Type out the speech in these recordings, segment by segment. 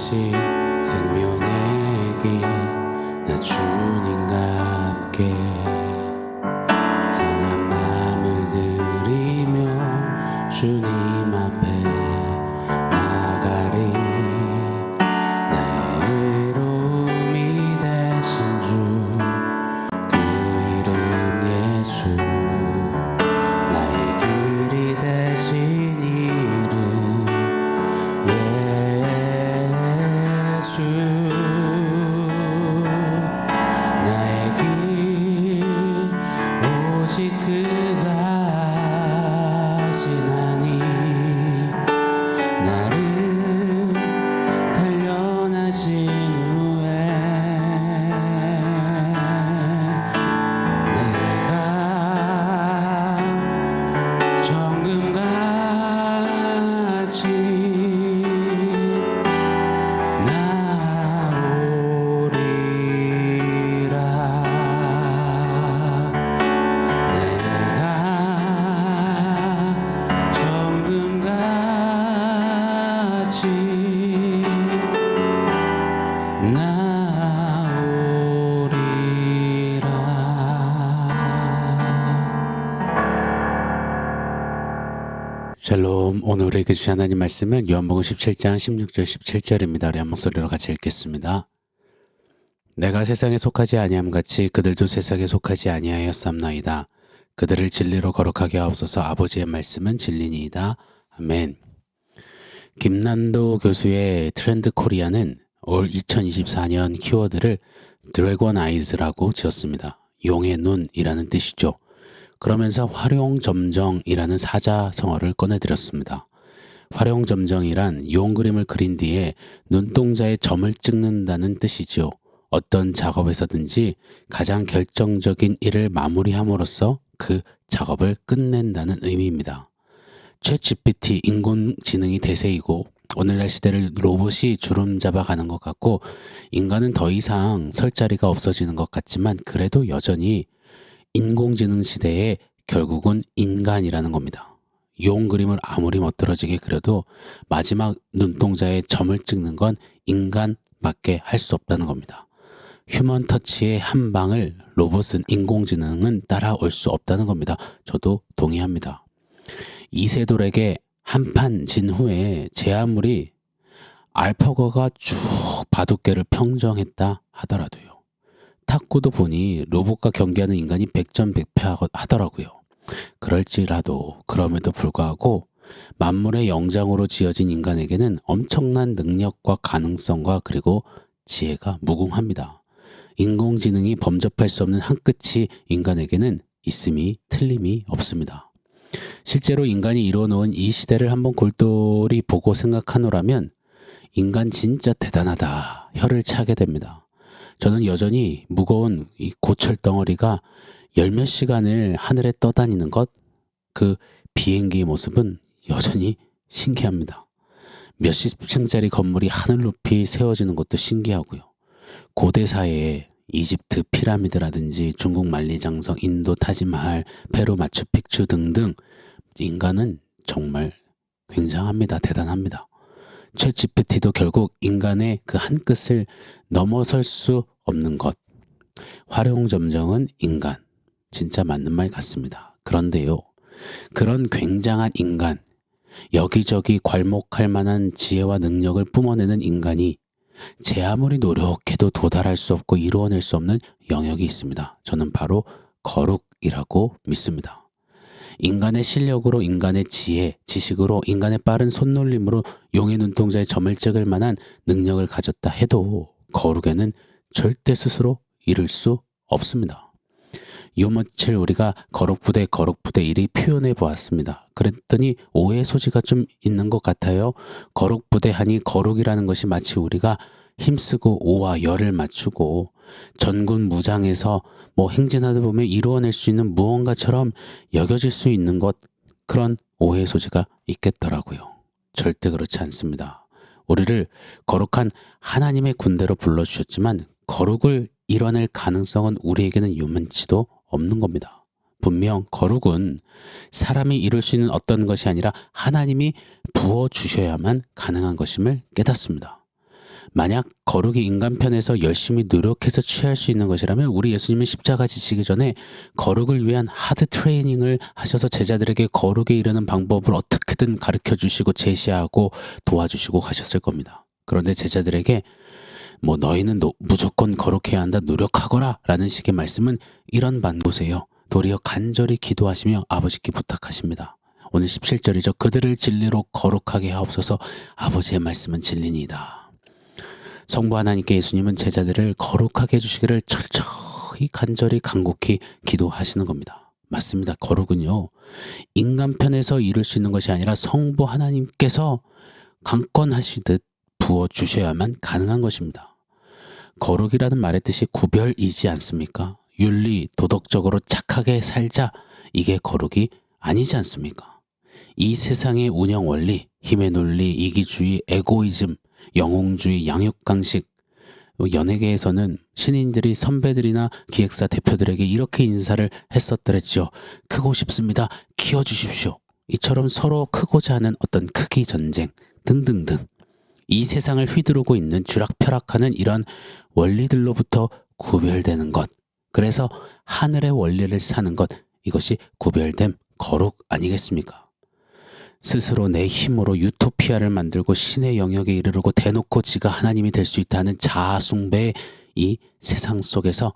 주신 생명의 길 나 주님과 함께 상한 마음을 드리며 주님 앞에 나가리 나의 의로움이 되신 주 그 이름 예수 나의 길이 되신 이름 예수 나의 길 오직 그가 하시나니 나를 단련하신 후에 내가 정금같이 나오리라 내가 정금같이 나오리라. 샬롬. 오늘 읽어주신 하나님 말씀은 요한복음 17장 16절 17절입니다. 우리 한 목소리로 같이 읽겠습니다. 내가 세상에 속하지 아니함 같이 그들도 세상에 속하지 아니하였삼나이다. 그들을 진리로 거룩하게 하옵소서. 아버지의 말씀은 진리니이다. 아멘. 김난도 교수의 트렌드 코리아는 올 2024년 키워드를 드래곤 아이즈라고 지었습니다. 용의 눈이라는 뜻이죠. 그러면서 활용점정이라는 사자성어를 꺼내드렸습니다. 활용점정이란 용 그림을 그린 뒤에 눈동자에 점을 찍는다는 뜻이죠. 어떤 작업에서든지 가장 결정적인 일을 마무리함으로써 그 작업을 끝낸다는 의미입니다. 챗GPT 인공지능이 대세이고 오늘날 시대를 로봇이 주름잡아가는 것 같고 인간은 더 이상 설 자리가 없어지는 것 같지만 그래도 여전히 인공지능 시대에 결국은 인간이라는 겁니다. 용 그림을 아무리 멋들어지게 그려도 마지막 눈동자에 점을 찍는 건 인간밖에 할 수 없다는 겁니다. 휴먼 터치의 한 방을 로봇은 인공지능은 따라올 수 없다는 겁니다. 저도 동의합니다. 이세돌에게 한판 진 후에 제 아무리 알파고가 쭉 바둑계를 평정했다 하더라도요. 탁구도 보니 로봇과 경기하는 인간이 100전 100패 하더라고요. 그럴지라도 그럼에도 불구하고 만물의 영장으로 지어진 인간에게는 엄청난 능력과 가능성과 그리고 지혜가 무궁합니다. 인공지능이 범접할 수 없는 한 끝이 인간에게는 있음이 틀림이 없습니다. 실제로 인간이 이루어놓은 이 시대를 한번 골똘히 보고 생각하노라면 인간 진짜 대단하다 혀를 차게 됩니다. 저는 여전히 무거운 이 고철 덩어리가 열몇 시간을 하늘에 떠다니는 것, 그 비행기의 모습은 여전히 신기합니다. 몇십 층짜리 건물이 하늘 높이 세워지는 것도 신기하고요. 고대 사회에 이집트 피라미드라든지 중국 만리장성, 인도 타지마할, 페루 마추픽추 등등 인간은 정말 굉장합니다. 대단합니다. 챗GPT도 결국 인간의 그 한 끝을 넘어설 수 없는 것. 활용점정은 인간. 진짜 맞는 말 같습니다. 그런데요. 그런 굉장한 인간, 여기저기 괄목할 만한 지혜와 능력을 뿜어내는 인간이 제 아무리 노력해도 도달할 수 없고 이루어낼 수 없는 영역이 있습니다. 저는 바로 거룩이라고 믿습니다. 인간의 실력으로, 인간의 지혜, 지식으로, 인간의 빠른 손놀림으로 용의 눈동자에 점을 찍을 만한 능력을 가졌다 해도 거룩에는 절대 스스로 이룰 수 없습니다. 요며칠 우리가 거룩부대 이리 표현해 보았습니다. 그랬더니 오해의 소지가 좀 있는 것 같아요. 거룩부대 하니 거룩이라는 것이 마치 우리가 힘쓰고 오와 열을 맞추고 전군 무장에서 행진하다 보면 이루어낼 수 있는 무언가처럼 여겨질 수 있는 것, 그런 오해의 소지가 있겠더라고요. 절대 그렇지 않습니다. 우리를 거룩한 하나님의 군대로 불러주셨지만 거룩을 이뤄낼 가능성은 우리에게는 요만치도 없는 겁니다. 분명 거룩은 사람이 이룰 수 있는 어떤 것이 아니라 하나님이 부어주셔야만 가능한 것임을 깨닫습니다. 만약 거룩이 인간 편에서 열심히 노력해서 취할 수 있는 것이라면 우리 예수님은 십자가 지시기 전에 거룩을 위한 하드 트레이닝을 하셔서 제자들에게 거룩에 이르는 방법을 어떻게든 가르쳐 주시고 제시하고 도와주시고 가셨을 겁니다. 그런데 제자들에게 너희는 무조건 거룩해야 한다, 노력하거라 라는 식의 말씀은 이런 반고세요. 도리어 간절히 기도하시며 아버지께 부탁하십니다. 오늘 17절이죠. 그들을 진리로 거룩하게 하옵소서. 아버지의 말씀은 진리니이다. 성부 하나님께 예수님은 제자들을 거룩하게 해주시기를 철저히 간절히 간곡히 기도하시는 겁니다. 맞습니다. 거룩은요, 인간 편에서 이룰 수 있는 것이 아니라 성부 하나님께서 강권하시듯 부어주셔야만 가능한 것입니다. 거룩이라는 말의 뜻이 구별이지 않습니까? 윤리, 도덕적으로 착하게 살자, 이게 거룩이 아니지 않습니까? 이 세상의 운영 원리, 힘의 논리, 이기주의, 에고이즘, 영웅주의, 양육강식, 연예계에서는 신인들이 선배들이나 기획사 대표들에게 이렇게 인사를 했었더랬죠. 크고 싶습니다. 키워주십시오. 이처럼 서로 크고자 하는 어떤 크기 전쟁 등등등, 이 세상을 휘두르고 있는 쥐락펴락하는 이런 원리들로부터 구별되는 것, 그래서 하늘의 원리를 사는 것, 이것이 구별됨 거룩 아니겠습니까? 스스로 내 힘으로 유토피아를 만들고 신의 영역에 이르르고 대놓고 지가 하나님이 될 수 있다는 자아숭배의 이 세상 속에서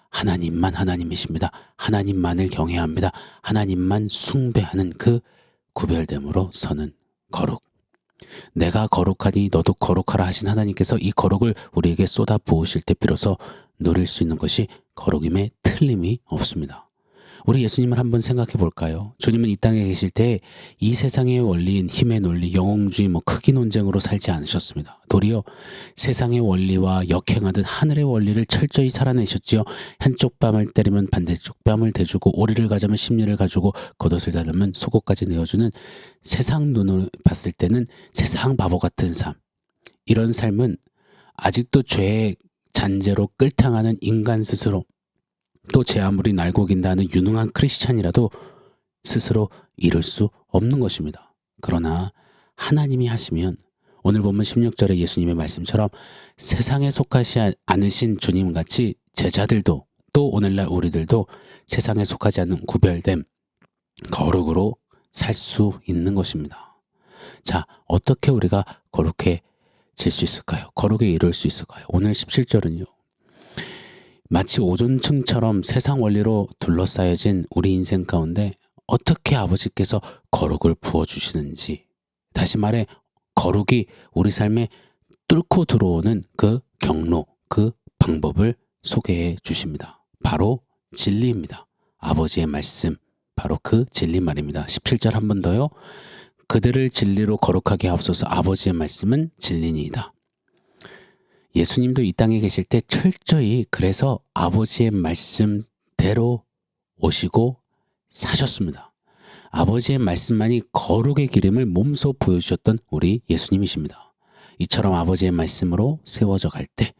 하나님만 하나님이십니다. 하나님만을 경외합니다. 하나님만 숭배하는 그 구별됨으로 서는 거룩. 내가 거룩하니 너도 거룩하라 하신 하나님께서 이 거룩을 우리에게 쏟아 부으실 때 비로소 누릴 수 있는 것이 거룩임에 틀림이 없습니다. 우리 예수님을 한번 생각해 볼까요? 주님은 이 땅에 계실 때 이 세상의 원리인 힘의 논리, 영웅주의, 크기 논쟁으로 살지 않으셨습니다. 도리어 세상의 원리와 역행하듯 하늘의 원리를 철저히 살아내셨지요. 한쪽 뺨을 때리면 반대쪽 뺨을 대주고, 오리를 가자면 십리를 가지고, 겉옷을 달라면 속옷까지 내어주는, 세상 눈으로 봤을 때는 세상 바보 같은 삶, 이런 삶은 아직도 죄의 잔재로 끌당하는 인간 스스로, 또 제 아무리 날고긴다 하는 유능한 크리스찬이라도 스스로 이룰 수 없는 것입니다. 그러나 하나님이 하시면, 오늘 본문 16절의 예수님의 말씀처럼 세상에 속하지 않으신 주님같이 제자들도, 또 오늘날 우리들도 세상에 속하지 않는 구별됨 거룩으로 살 수 있는 것입니다. 자, 어떻게 우리가 거룩해질 수 있을까요? 거룩에 이룰 수 있을까요? 오늘 17절은요, 마치 오존층처럼 세상 원리로 둘러싸여진 우리 인생 가운데 어떻게 아버지께서 거룩을 부어주시는지, 다시 말해 거룩이 우리 삶에 뚫고 들어오는 그 경로, 그 방법을 소개해 주십니다. 바로 진리입니다. 아버지의 말씀, 바로 그 진리 말입니다. 17절 한 번 더요. 그들을 진리로 거룩하게 하옵소서. 아버지의 말씀은 진리니이다. 예수님도 이 땅에 계실 때 철저히 그래서 아버지의 말씀대로 오시고 사셨습니다. 아버지의 말씀만이 거룩의 기름을 몸소 보여주셨던 우리 예수님이십니다. 이처럼 아버지의 말씀으로 세워져 갈 때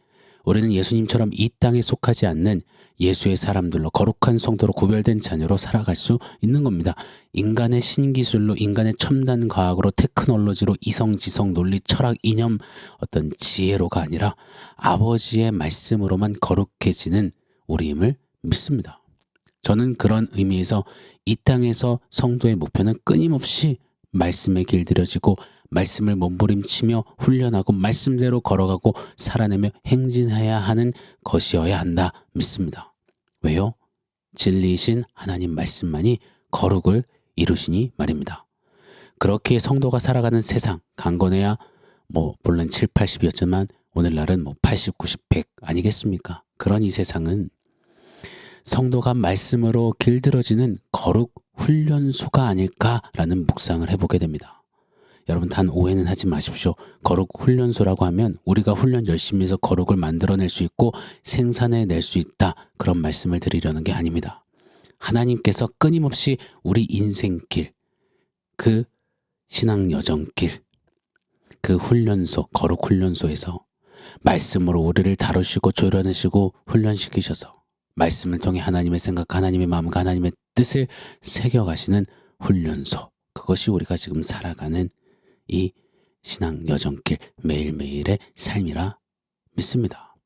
우리는 예수님처럼 이 땅에 속하지 않는 예수의 사람들로, 거룩한 성도로 구별된 자녀로 살아갈 수 있는 겁니다. 인간의 신기술로, 인간의 첨단 과학으로, 테크놀로지로, 이성지성, 논리, 철학, 이념, 어떤 지혜로가 아니라 아버지의 말씀으로만 거룩해지는 우리임을 믿습니다. 저는 그런 의미에서 이 땅에서 성도의 목표는 끊임없이 말씀에 길들여지고 말씀을 몸부림치며 훈련하고 말씀대로 걸어가고 살아내며 행진해야 하는 것이어야 한다 믿습니다. 왜요? 진리이신 하나님 말씀만이 거룩을 이루시니 말입니다. 그렇게 성도가 살아가는 세상, 강건해야 본래 7, 80이었지만 오늘날은 80, 90, 100 아니겠습니까? 그런 이 세상은 성도가 말씀으로 길들여지는 거룩 훈련소가 아닐까라는 묵상을 해보게 됩니다. 여러분, 단 오해는 하지 마십시오. 거룩 훈련소라고 하면 우리가 훈련 열심히 해서 거룩을 만들어낼 수 있고 생산해낼 수 있다, 그런 말씀을 드리려는 게 아닙니다. 하나님께서 끊임없이 우리 인생길, 그 신앙 여정길, 그 훈련소, 거룩 훈련소에서 말씀으로 우리를 다루시고 조련하시고 훈련시키셔서 말씀을 통해 하나님의 생각, 하나님의 마음과 하나님의 뜻을 새겨가시는 훈련소, 그것이 우리가 지금 살아가는 이 신앙 여정길 매일매일의 삶이라 믿습니다.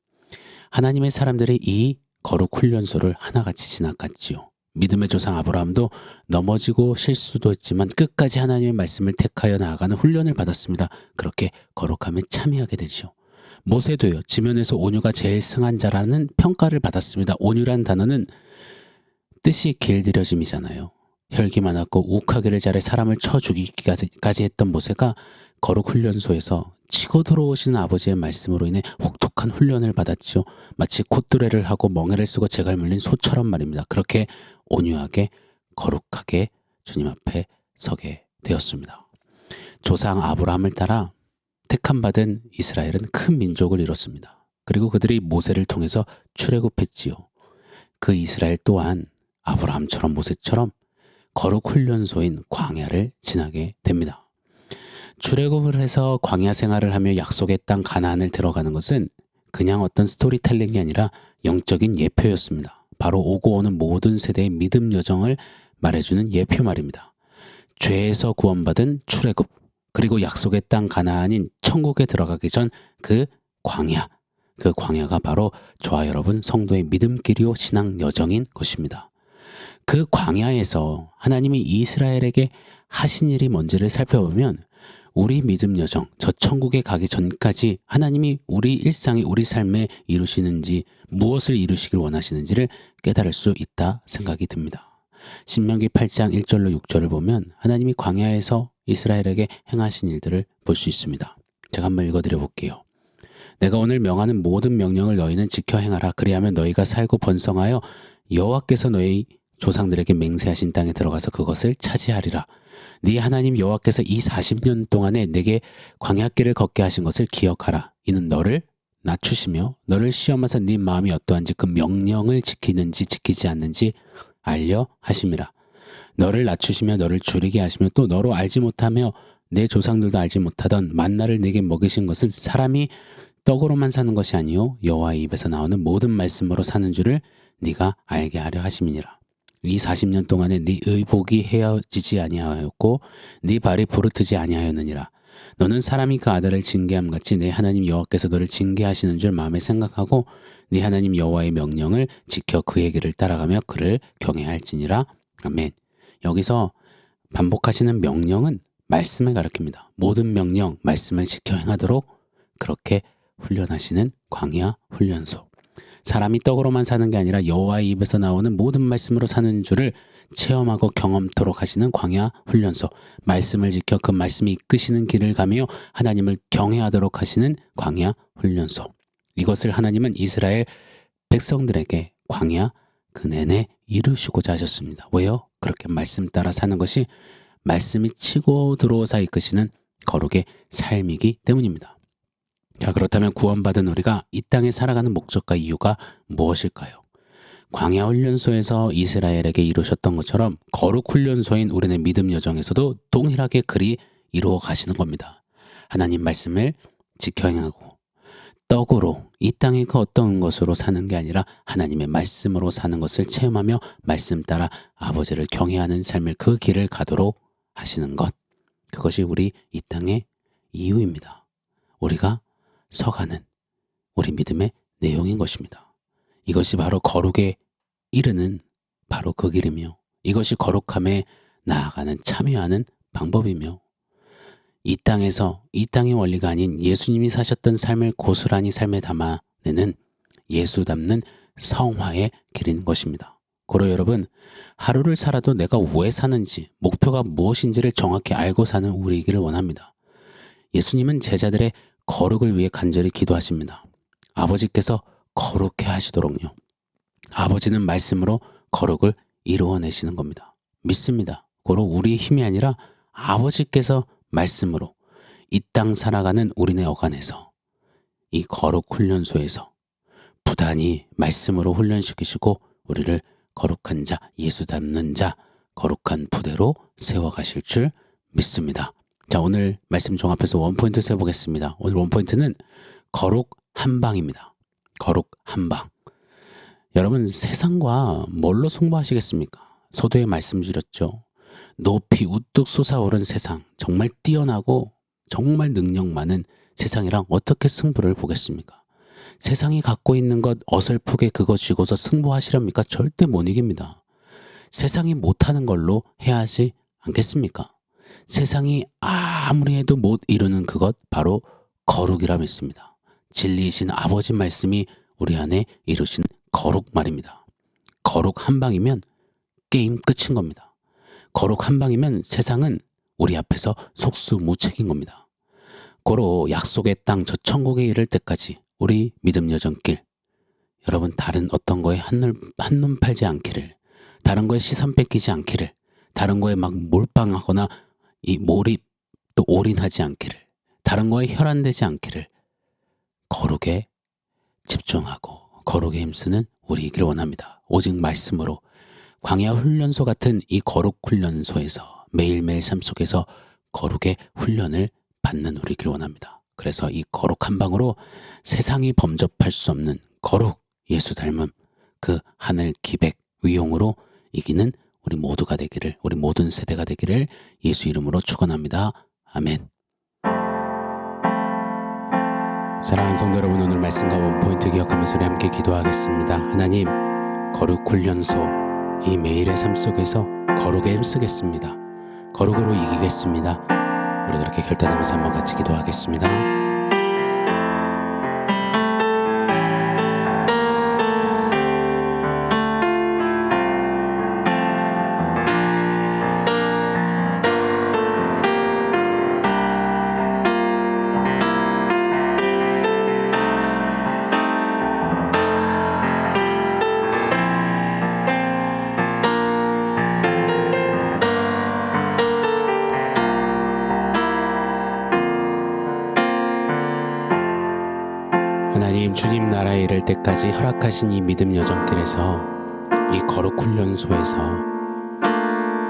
하나님의 사람들이 이 거룩 훈련소를 하나같이 지나갔지요. 믿음의 조상 아브라함도 넘어지고 실수도 했지만 끝까지 하나님의 말씀을 택하여 나아가는 훈련을 받았습니다. 그렇게 거룩함에 참여하게 되죠. 모세도요. 지면에서 온유가 제일 승한 자라는 평가를 받았습니다. 온유란 단어는 뜻이 길들여짐이잖아요. 혈기 많았고 욱하기를 잘해 사람을 쳐 죽이기까지 했던 모세가 거룩 훈련소에서 치고 들어오시는 아버지의 말씀으로 인해 혹독한 훈련을 받았죠. 마치 콧뚜레를 하고 멍에를 쓰고 재갈 물린 소처럼 말입니다. 그렇게 온유하게 거룩하게 주님 앞에 서게 되었습니다. 조상 아브라함을 따라 택함받은 이스라엘은 큰 민족을 이뤘습니다. 그리고 그들이 모세를 통해서 출애굽했지요. 그 이스라엘 또한 아브라함처럼 모세처럼 거룩 훈련소인 광야를 지나게 됩니다. 출애굽을 해서 광야 생활을 하며 약속의 땅 가나안을 들어가는 것은 그냥 어떤 스토리텔링이 아니라 영적인 예표였습니다. 바로 오고 오는 모든 세대의 믿음 여정을 말해주는 예표 말입니다. 죄에서 구원받은 출애굽, 그리고 약속의 땅 가나안인 천국에 들어가기 전 그 광야가 바로 저와 여러분 성도의 믿음길이요 신앙 여정인 것입니다. 그 광야에서 하나님이 이스라엘에게 하신 일이 뭔지를 살펴보면 우리 믿음 여정, 저 천국에 가기 전까지 하나님이 우리 일상에 우리 삶에 이루시는지 무엇을 이루시길 원하시는지를 깨달을 수 있다 생각이 듭니다. 신명기 8장 1절로 6절을 보면 하나님이 광야에서 이스라엘에게 행하신 일들을 볼 수 있습니다. 제가 한번 읽어드려 볼게요. 내가 오늘 명하는 모든 명령을 너희는 지켜 행하라. 그리하면 너희가 살고 번성하여 여호와께서 너희 조상들에게 맹세하신 땅에 들어가서 그것을 차지하리라. 네 하나님 여호와께서 이 40년 동안에 내게 광야길을 걷게 하신 것을 기억하라. 이는 너를 낮추시며 너를 시험하사 네 마음이 어떠한지 그 명령을 지키는지 지키지 않는지 알려 하심이라. 너를 낮추시며 너를 줄이게 하시며 또 너로 알지 못하며 내 조상들도 알지 못하던 만나를 내게 먹이신 것은 사람이 떡으로만 사는 것이 아니요 여호와의 입에서 나오는 모든 말씀으로 사는 줄을 네가 알게 하려 하심이니라. 이 40년 동안에 네 의복이 헤어지지 아니하였고 네 발이 부르트지 아니하였느니라. 너는 사람이 그 아들을 징계함 같이 내 하나님 여호와께서 너를 징계하시는 줄 마음에 생각하고 네 하나님 여호와의 명령을 지켜 그의 길을 따라가며 그를 경외할지니라. 아멘. 여기서 반복하시는 명령은 말씀을 가리킵니다. 모든 명령, 말씀을 지켜 행하도록 그렇게 훈련하시는 광야 훈련소. 사람이 떡으로만 사는 게 아니라 여호와의 입에서 나오는 모든 말씀으로 사는 줄을 체험하고 경험토록 하시는 광야 훈련소. 말씀을 지켜 그 말씀이 이끄시는 길을 가며 하나님을 경외하도록 하시는 광야 훈련소. 이것을 하나님은 이스라엘 백성들에게 광야 그 내내 이루시고자 하셨습니다. 왜요? 그렇게 말씀 따라 사는 것이 말씀이 치고 들어오사 이끄시는 거룩의 삶이기 때문입니다. 자, 그렇다면 구원받은 우리가 이 땅에 살아가는 목적과 이유가 무엇일까요? 광야 훈련소에서 이스라엘에게 이루셨던 것처럼 거룩 훈련소인 우리네 믿음 여정에서도 동일하게 그리 이루어 가시는 겁니다. 하나님 말씀을 지켜 행하고 떡으로 이 땅의 그 어떤 것으로 사는 게 아니라 하나님의 말씀으로 사는 것을 체험하며 말씀 따라 아버지를 경외하는 삶을 그 길을 가도록 하시는 것. 그것이 우리 이 땅의 이유입니다. 우리가 서가는 우리 믿음의 내용인 것입니다. 이것이 바로 거룩에 이르는 바로 그 길이며 이것이 거룩함에 나아가는 참여하는 방법이며 이 땅에서 이 땅의 원리가 아닌 예수님이 사셨던 삶을 고스란히 삶에 담아내는 예수 닮는 성화의 길인 것입니다. 고로 여러분, 하루를 살아도 내가 왜 사는지 목표가 무엇인지를 정확히 알고 사는 우리이기를 원합니다. 예수님은 제자들의 거룩을 위해 간절히 기도하십니다. 아버지께서 거룩해 하시도록요. 아버지는 말씀으로 거룩을 이루어내시는 겁니다. 믿습니다. 고로 우리의 힘이 아니라 아버지께서 말씀으로 이 땅 살아가는 우리네 어간에서 이 거룩 훈련소에서 부단히 말씀으로 훈련시키시고 우리를 거룩한 자, 예수 닮는 자, 거룩한 부대로 세워가실 줄 믿습니다. 자, 오늘 말씀 종합해서 원포인트 세보겠습니다. 오늘 원포인트는 거룩 한방입니다. 거룩 한방. 여러분, 세상과 뭘로 승부하시겠습니까? 서두에 말씀드렸죠. 높이 우뚝 솟아오른 세상, 정말 뛰어나고 정말 능력 많은 세상이랑 어떻게 승부를 보겠습니까? 세상이 갖고 있는 것 어설프게 그거 쥐고서 승부하시렵니까? 절대 못 이깁니다. 세상이 못하는 걸로 해야 하지 않겠습니까? 세상이 아무리 해도 못 이루는 그것 바로 거룩이라 믿습니다. 진리이신 아버지 말씀이 우리 안에 이루신 거룩 말입니다. 거룩 한 방이면 게임 끝인 겁니다. 거룩 한 방이면 세상은 우리 앞에서 속수무책인 겁니다. 고로 약속의 땅 저 천국에 이를 때까지 우리 믿음 여정길, 여러분 다른 어떤 거에 한눈 팔지 않기를, 다른 거에 시선 뺏기지 않기를, 다른 거에 막 몰빵하거나 이 몰입 또 올인하지 않기를, 다른 거에 혈안되지 않기를, 거룩에 집중하고 거룩에 힘쓰는 우리이길 원합니다. 오직 말씀으로 광야 훈련소 같은 이 거룩 훈련소에서 매일매일 삶 속에서 거룩의 훈련을 받는 우리이길 원합니다. 그래서 이 거룩 한 방으로 세상이 범접할 수 없는 거룩, 예수 닮음, 그 하늘 기백 위용으로 이기는 우리 모두가 되기를, 우리 모든 세대가 되기를 예수 이름으로 축원합니다. 아멘. 사랑하는 성도 여러분, 오늘 말씀과 원포인트 기억하면서 우리 함께 기도하겠습니다. 하나님, 거룩 훈련소 이 매일의 삶 속에서 거룩에 힘쓰겠습니다. 거룩으로 이기겠습니다. 우리 그렇게 결단하면서 한번 같이 기도하겠습니다. 하나님, 주님 나라에 이를 때까지 허락하신 이 믿음 여정길에서 이 거룩 훈련소에서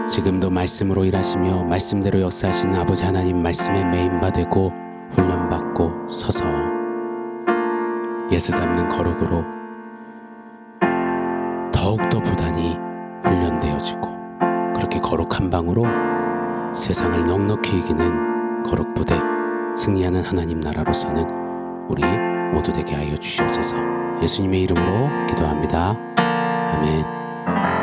지금도 말씀으로 일하시며 말씀대로 역사하시는 아버지 하나님 말씀에 매인받고 훈련받고 서서 예수 닮는 거룩으로 더욱더 부단히 훈련되어지고 그렇게 거룩 한 방으로 세상을 넉넉히 이기는 거룩 부대, 승리하는 하나님 나라로서는 우리 모두 되게 하여 주시옵소서. 예수님의 이름으로 기도합니다. 아멘.